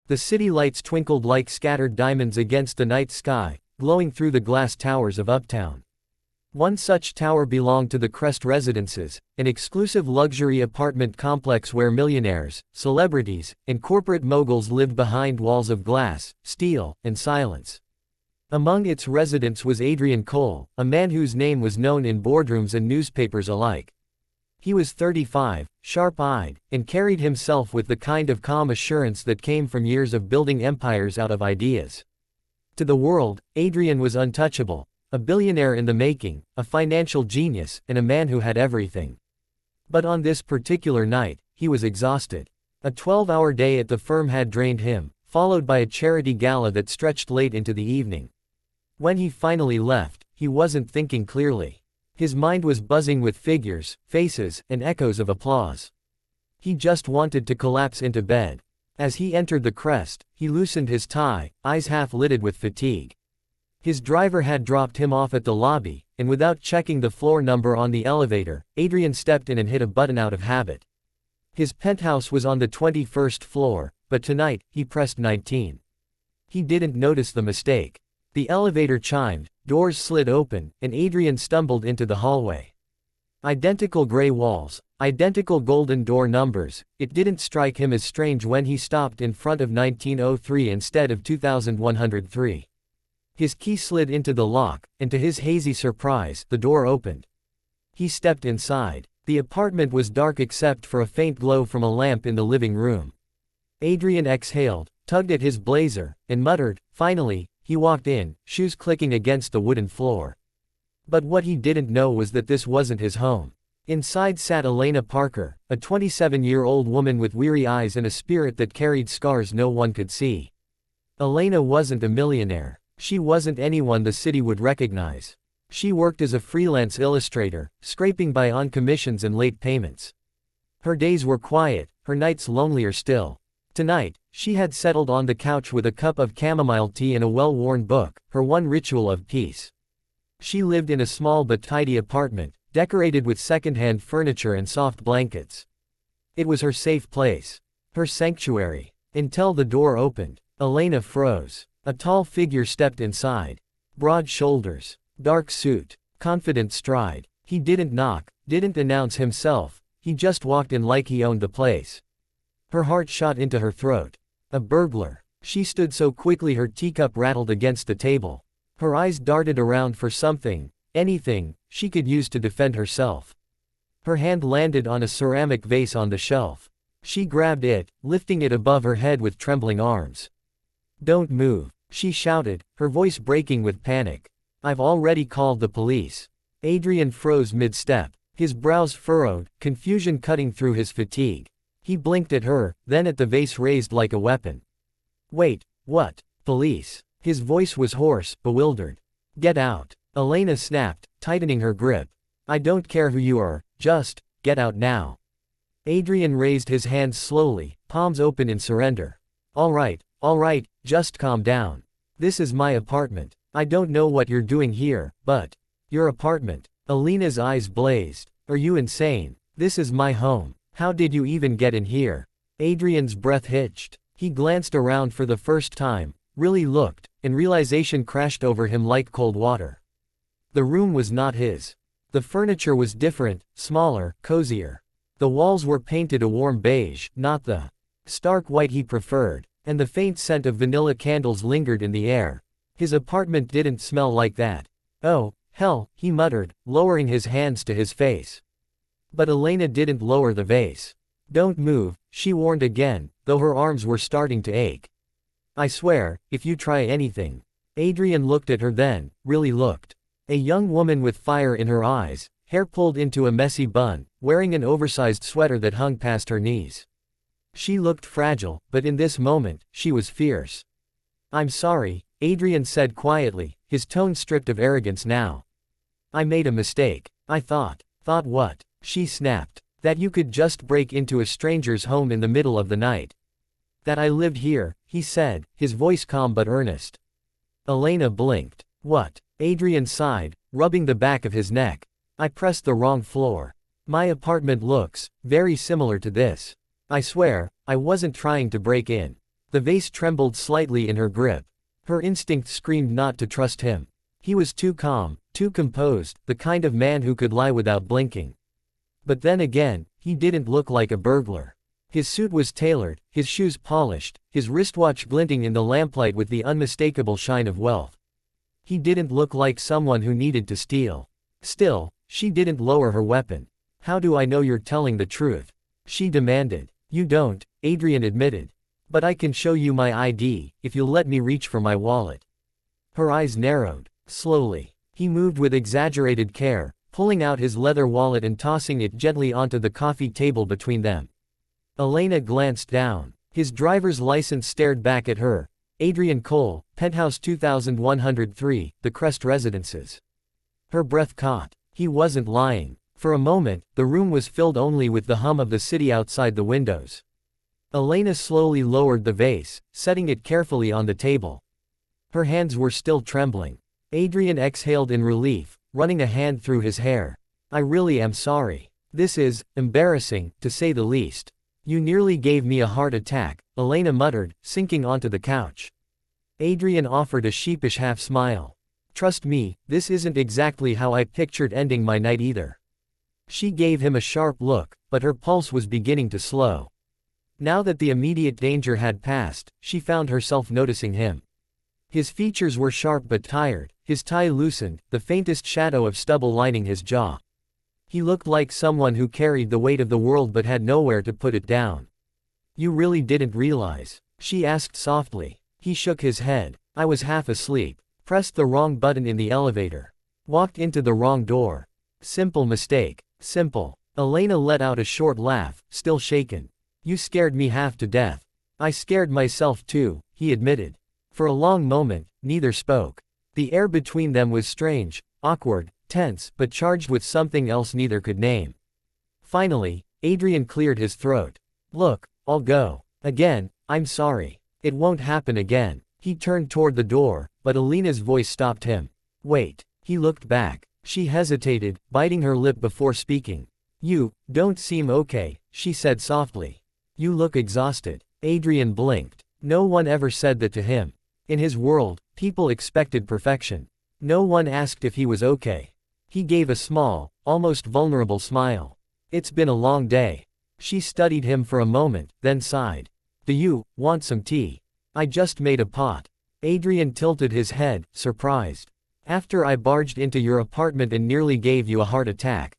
The city lights twinkled like scattered diamonds against the night sky, glowing through the glass towers of Uptown. One such tower belonged to the Crest Residences, an exclusive luxury apartment complex where millionaires, celebrities, and corporate moguls lived behind walls of glass, steel, and silence. Among its residents was Adrian Cole, a man whose name was known in boardrooms and newspapers alike. He was 35, sharp-eyed, and carried himself with the kind of calm assurance that came from years of building empires out of ideas. To the world, Adrian was untouchable, a billionaire in the making, a financial genius, and a man who had everything. But on this particular night, he was exhausted. A 12-hour day at the firm had drained him, followed by a charity gala that stretched late into the evening. When he finally left, he wasn't thinking clearly. His mind was buzzing with figures, faces, and echoes of applause. He just wanted to collapse into bed. As he entered the Crest, he loosened his tie, eyes half lidded with fatigue. His driver had dropped him off at the lobby, and without checking the floor number on the elevator, Adrian stepped in and hit a button out of habit. His penthouse was on the 21st floor, but tonight, he pressed 19. He didn't notice the mistake. The elevator chimed, doors slid open, and Adrian stumbled into the hallway. Identical gray walls, identical golden door numbers. It didn't strike him as strange when he stopped in front of 1903 instead of 2103. His key slid into the lock, and to his hazy surprise, the door opened. He stepped inside. The apartment was dark except for a faint glow from a lamp in the living room. Adrian exhaled, tugged at his blazer, and muttered, finally. He walked in, shoes clicking against the wooden floor. But what he didn't know was that this wasn't his home. Inside sat Elena Parker, a 27-year-old woman with weary eyes and a spirit that carried scars no one could see. Elena wasn't a millionaire. She wasn't anyone the city would recognize. She worked as a freelance illustrator, scraping by on commissions and late payments. Her days were quiet, her nights lonelier still. Tonight, she had settled on the couch with a cup of chamomile tea and a well-worn book, her one ritual of peace. She lived in a small but tidy apartment, decorated with second-hand furniture and soft blankets. It was her safe place. Her sanctuary. Until the door opened. Elena froze. A tall figure stepped inside. Broad shoulders. Dark suit. Confident stride. He didn't knock, didn't announce himself. He just walked in like he owned the place. Her heart shot into her throat. A burglar. She stood so quickly her teacup rattled against the table. Her eyes darted around for something, anything, she could use to defend herself. Her hand landed on a ceramic vase on the shelf. She grabbed it, lifting it above her head with trembling arms. "Don't move," she shouted, her voice breaking with panic. "I've already called the police." Adrian froze mid-step. His brows furrowed, confusion cutting through his fatigue. He blinked at her, then at the vase raised like a weapon. "Wait, what? Police?" His voice was hoarse, bewildered. "Get out," Elena snapped, tightening her grip. "I don't care who you are, just, get out now." Adrian raised his hands slowly, palms open in surrender. All right, just calm down. This is my apartment. I don't know what you're doing here, but... Your apartment." Elena's eyes blazed. "Are you insane? This is my home. How did you even get in here?" Adrian's breath hitched. He glanced around for the first time, really looked, and realization crashed over him like cold water. The room was not his. The furniture was different, smaller, cozier. The walls were painted a warm beige, not the stark white he preferred, and the faint scent of vanilla candles lingered in the air. His apartment didn't smell like that. "Oh, hell," he muttered, lowering his hands to his face. But Elena didn't lower the vase. "Don't move," she warned again, though her arms were starting to ache. "I swear, if you try anything." Adrian looked at her then, really looked. A young woman with fire in her eyes, hair pulled into a messy bun, wearing an oversized sweater that hung past her knees. She looked fragile, but in this moment, she was fierce. "I'm sorry," Adrian said quietly, his tone stripped of arrogance now. "I made a mistake. I thought." "Thought what?" She snapped. "That you could just break into a stranger's home in the middle of the night." "That I lived here," he said, his voice calm but earnest. Elena blinked. "What?" Adrian sighed, rubbing the back of his neck. "I pressed the wrong floor. My apartment looks very similar to this. I swear, I wasn't trying to break in." The vase trembled slightly in her grip. Her instinct screamed not to trust him. He was too calm, too composed, the kind of man who could lie without blinking. But then again, he didn't look like a burglar. His suit was tailored, his shoes polished, his wristwatch glinting in the lamplight with the unmistakable shine of wealth. He didn't look like someone who needed to steal. Still, she didn't lower her weapon. "How do I know you're telling the truth?" she demanded. "You don't," Adrian admitted. "But I can show you my ID, if you'll let me reach for my wallet." Her eyes narrowed. Slowly, he moved with exaggerated care, pulling out his leather wallet and tossing it gently onto the coffee table between them. Elena glanced down. His driver's license stared back at her. Adrian Cole, Penthouse 2103, The Crest Residences. Her breath caught. He wasn't lying. For a moment, the room was filled only with the hum of the city outside the windows. Elena slowly lowered the vase, setting it carefully on the table. Her hands were still trembling. Adrian exhaled in relief, running a hand through his hair. "I really am sorry. This is embarrassing, to say the least. You nearly gave me a heart attack," Elena muttered, sinking onto the couch. Adrian offered a sheepish half-smile. "Trust me, this isn't exactly how I pictured ending my night either." She gave him a sharp look, but her pulse was beginning to slow. Now that the immediate danger had passed, she found herself noticing him. His features were sharp but tired, his tie loosened, the faintest shadow of stubble lining his jaw. He looked like someone who carried the weight of the world but had nowhere to put it down. "You really didn't realize?" she asked softly. He shook his head. "I was half asleep. Pressed the wrong button in the elevator. Walked into the wrong door. Simple mistake. Simple." Elena let out a short laugh, still shaken. "You scared me half to death." "I scared myself too," he admitted. For a long moment, neither spoke. The air between them was strange, awkward, tense, but charged with something else neither could name. Finally, Adrian cleared his throat. "Look, I'll go. Again, I'm sorry. It won't happen again." He turned toward the door, but Elena's voice stopped him. "Wait." He looked back. She hesitated, biting her lip before speaking. "You don't seem okay," she said softly. "You look exhausted." Adrian blinked. No one ever said that to him. In his world, people expected perfection. No one asked if he was okay. He gave a small, almost vulnerable smile. "It's been a long day." She studied him for a moment, then sighed. "Do you want some tea? I just made a pot." Adrian tilted his head, surprised. "After I barged into your apartment and nearly gave you a heart attack."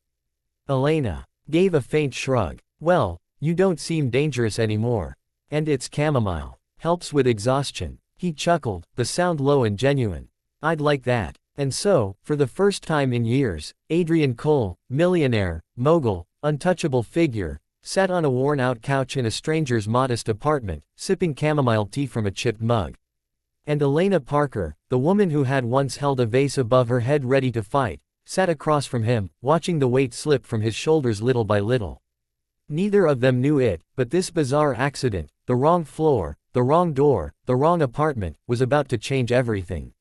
Elena gave a faint shrug. "Well, you don't seem dangerous anymore. And it's chamomile. Helps with exhaustion." He chuckled, the sound low and genuine. "I'd like that." And so, for the first time in years, Adrian Cole, millionaire, mogul, untouchable figure, sat on a worn-out couch in a stranger's modest apartment, sipping chamomile tea from a chipped mug. And Elena Parker, the woman who had once held a vase above her head ready to fight, sat across from him, watching the weight slip from his shoulders little by little. Neither of them knew it, but this bizarre accident, the wrong floor, the wrong door, the wrong apartment, was about to change everything.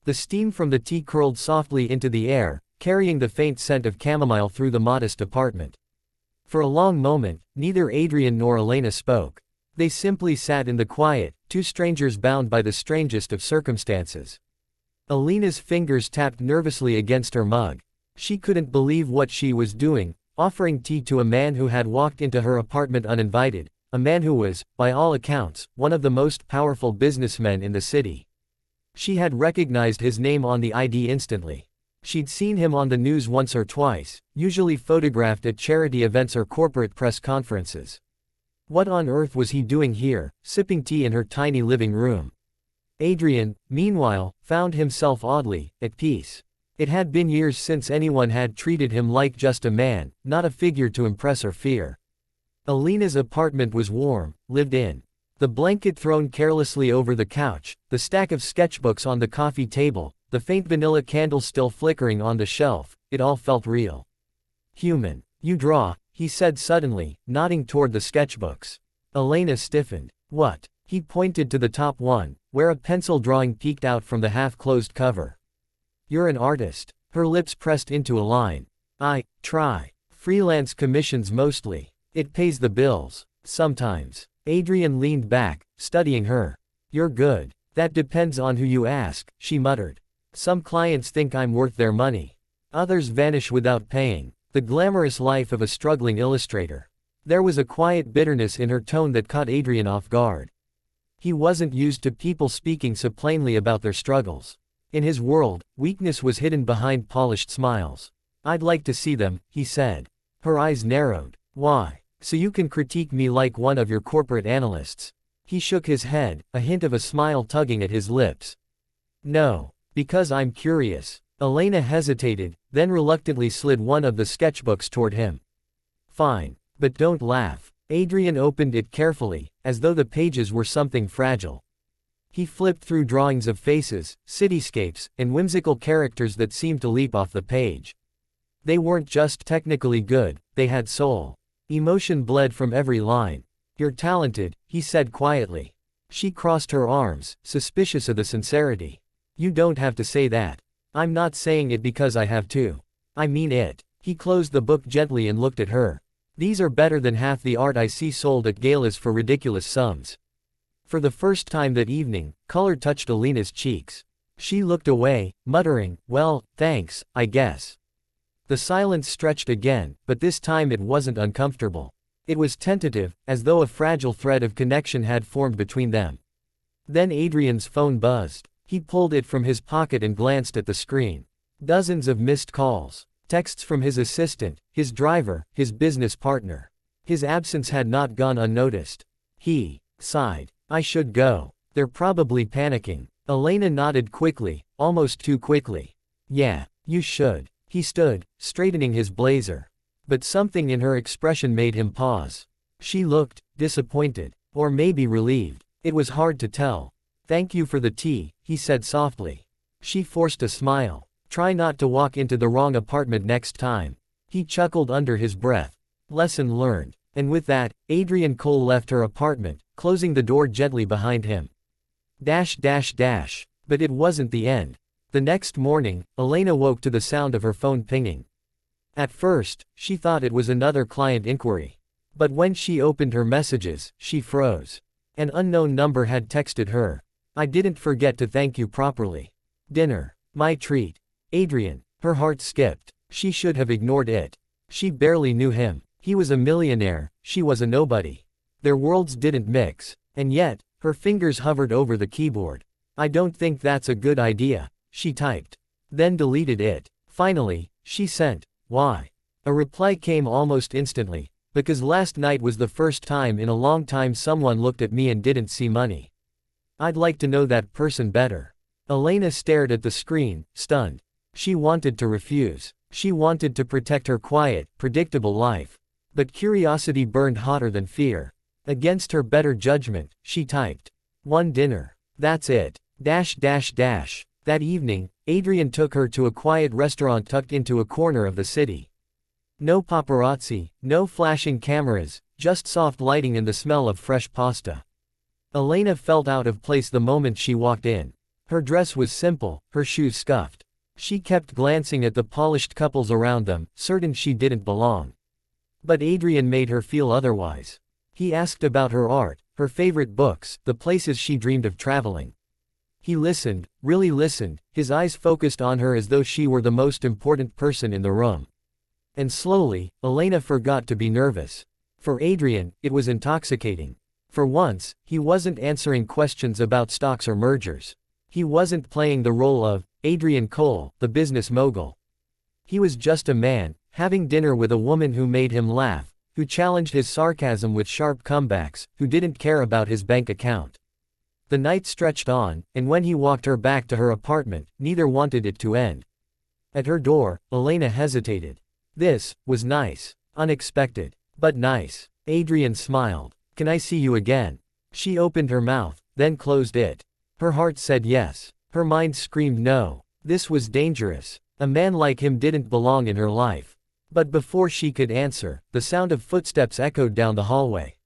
The steam from the tea curled softly into the air, carrying the faint scent of chamomile through the modest apartment. For a long moment, neither Adrian nor Elena spoke. They simply sat in the quiet, two strangers bound by the strangest of circumstances. Elena's fingers tapped nervously against her mug. She couldn't believe what she was doing, offering tea to a man who had walked into her apartment uninvited, a man who was, by all accounts, one of the most powerful businessmen in the city. She had recognized his name on the ID instantly. She'd seen him on the news once or twice, usually photographed at charity events or corporate press conferences. What on earth was he doing here, sipping tea in her tiny living room? Adrian, meanwhile, found himself oddly at peace. It had been years since anyone had treated him like just a man, not a figure to impress or fear. Elena's apartment was warm, lived in. The blanket thrown carelessly over the couch, the stack of sketchbooks on the coffee table, the faint vanilla candle still flickering on the shelf, it all felt real. "Human. You draw," he said suddenly, nodding toward the sketchbooks. Elena stiffened. "What?" He pointed to the top one, where a pencil drawing peeked out from the half-closed cover. "You're an artist." Her lips pressed into a line. "I try. Freelance commissions mostly. It pays the bills. Sometimes." Adrian leaned back, studying her. You're good. That depends on who you ask, she muttered. Some clients think I'm worth their money. Others vanish without paying. The glamorous life of a struggling illustrator. There was a quiet bitterness in her tone that caught Adrian off guard. He wasn't used to people speaking so plainly about their struggles. In his world, weakness was hidden behind polished smiles. I'd like to see them, he said. Her eyes narrowed. Why? So you can critique me like one of your corporate analysts. He shook his head, a hint of a smile tugging at his lips. No. Because I'm curious. Elena hesitated, then reluctantly slid one of the sketchbooks toward him. Fine. But don't laugh. Adrian opened it carefully, as though the pages were something fragile. He flipped through drawings of faces, cityscapes, and whimsical characters that seemed to leap off the page. They weren't just technically good, they had soul. Emotion bled from every line. You're talented, he said quietly. She crossed her arms, suspicious of the sincerity. You don't have to say that. I'm not saying it because I have to. I mean it. He closed the book gently and looked at her. These are better than half the art I see sold at galas for ridiculous sums. For the first time that evening, color touched Elena's cheeks. She looked away, muttering, well, thanks, I guess. The silence stretched again, but this time it wasn't uncomfortable. It was tentative, as though a fragile thread of connection had formed between them. Then Adrian's phone buzzed. He pulled it from his pocket and glanced at the screen. Dozens of missed calls. Texts from his assistant, his driver, his business partner. His absence had not gone unnoticed. He sighed. I should go. They're probably panicking. Elena nodded quickly, almost too quickly. Yeah, you should. He stood, straightening his blazer. But something in her expression made him pause. She looked disappointed, or maybe relieved. It was hard to tell. Thank you for the tea, he said softly. She forced a smile. Try not to walk into the wrong apartment next time. He chuckled under his breath. Lesson learned. And with that, Adrian Cole left her apartment, closing the door gently behind him. But it wasn't the end. The next morning, Elena woke to the sound of her phone pinging. At first, she thought it was another client inquiry. But when she opened her messages, she froze. An unknown number had texted her. I didn't forget to thank you properly. Dinner. My treat. Adrian. Her heart skipped. She should have ignored it. She barely knew him. He was a millionaire, she was a nobody. Their worlds didn't mix. And yet, her fingers hovered over the keyboard. I don't think that's a good idea, she typed. Then deleted it. Finally, she sent. Why? A reply came almost instantly. Because last night was the first time in a long time someone looked at me and didn't see money. I'd like to know that person better. Elena stared at the screen, stunned. She wanted to refuse. She wanted to protect her quiet, predictable life. But curiosity burned hotter than fear. Against her better judgment, she typed. One dinner. That's it. That evening, Adrian took her to a quiet restaurant tucked into a corner of the city. No paparazzi, no flashing cameras, just soft lighting and the smell of fresh pasta. Elena felt out of place the moment she walked in. Her dress was simple, her shoes scuffed. She kept glancing at the polished couples around them, certain she didn't belong. But Adrian made her feel otherwise. He asked about her art, her favorite books, the places she dreamed of traveling. He listened, really listened, his eyes focused on her as though she were the most important person in the room. And slowly, Elena forgot to be nervous. For Adrian, it was intoxicating. For once, he wasn't answering questions about stocks or mergers. He wasn't playing the role of Adrian Cole, the business mogul. He was just a man, having dinner with a woman who made him laugh, who challenged his sarcasm with sharp comebacks, who didn't care about his bank account. The night stretched on, and when he walked her back to her apartment, neither wanted it to end. At her door, Elena hesitated. This was nice. Unexpected. But nice. Adrian smiled. Can I see you again? She opened her mouth, then closed it. Her heart said yes. Her mind screamed no. This was dangerous. A man like him didn't belong in her life. But before she could answer, the sound of footsteps echoed down the hallway.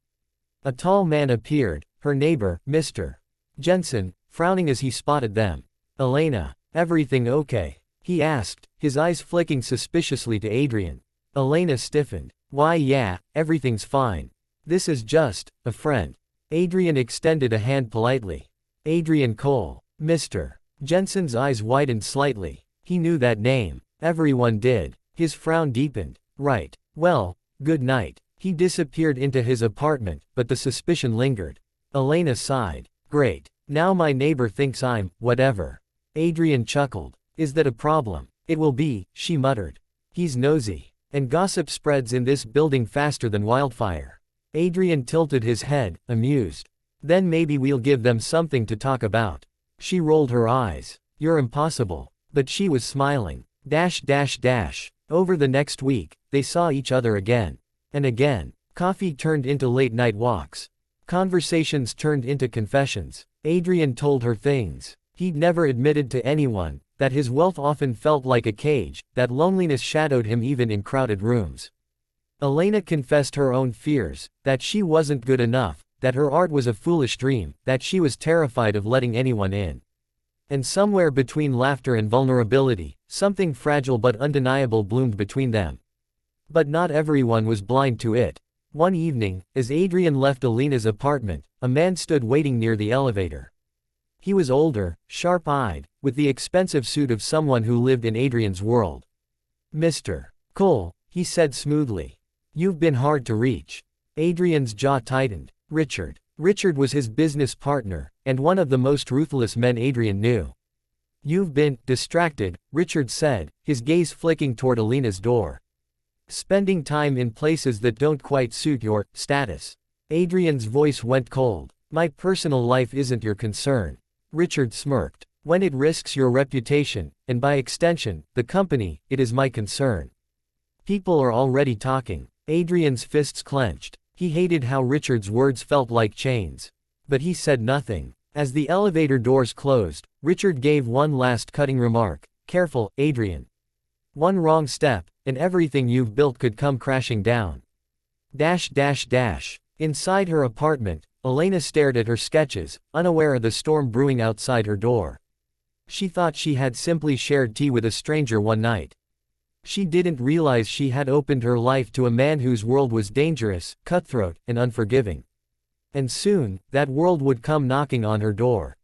A tall man appeared, her neighbor, Mr. Jensen, frowning as he spotted them. Elena, everything okay? He asked, his eyes flicking suspiciously to Adrian. Elena stiffened. Why yeah, everything's fine. This is just a friend. Adrian extended a hand politely. Adrian Cole. Mr. Jensen's eyes widened slightly. He knew that name. Everyone did. His frown deepened. Right. Well, good night. He disappeared into his apartment, but the suspicion lingered. Elena sighed. Great. Now my neighbor thinks I'm, whatever. Adrian chuckled. Is that a problem? It will be, she muttered. He's nosy. And gossip spreads in this building faster than wildfire. Adrian tilted his head, amused. Then maybe we'll give them something to talk about. She rolled her eyes. You're impossible. But she was smiling. Over the next week, they saw each other again. And again. Coffee turned into late-night walks. Conversations turned into confessions. Adrian told her things he'd never admitted to anyone, that his wealth often felt like a cage, that loneliness shadowed him even in crowded rooms. Elena confessed her own fears, that she wasn't good enough, that her art was a foolish dream, that she was terrified of letting anyone in. And somewhere between laughter and vulnerability, something fragile but undeniable bloomed between them. But not everyone was blind to it. One evening, as Adrian left Elena's apartment, a man stood waiting near the elevator. He was older, sharp-eyed, with the expensive suit of someone who lived in Adrian's world. Mr. Cole, he said smoothly. You've been hard to reach. Adrian's jaw tightened. Richard. Richard was his business partner, and one of the most ruthless men Adrian knew. You've been distracted, Richard said, his gaze flicking toward Elena's door. Spending time in places that don't quite suit your status. Adrian's voice went cold. My personal life isn't your concern. Richard smirked. When it risks your reputation, and by extension, the company, it is my concern. People are already talking. Adrian's fists clenched. He hated how Richard's words felt like chains. But he said nothing. As the elevator doors closed, Richard gave one last cutting remark. Careful, Adrian. One wrong step, and everything you've built could come crashing down. Inside her apartment, Elena stared at her sketches, unaware of the storm brewing outside her door. She thought she had simply shared tea with a stranger one night. She didn't realize she had opened her life to a man whose world was dangerous, cutthroat, and unforgiving. And soon, that world would come knocking on her door.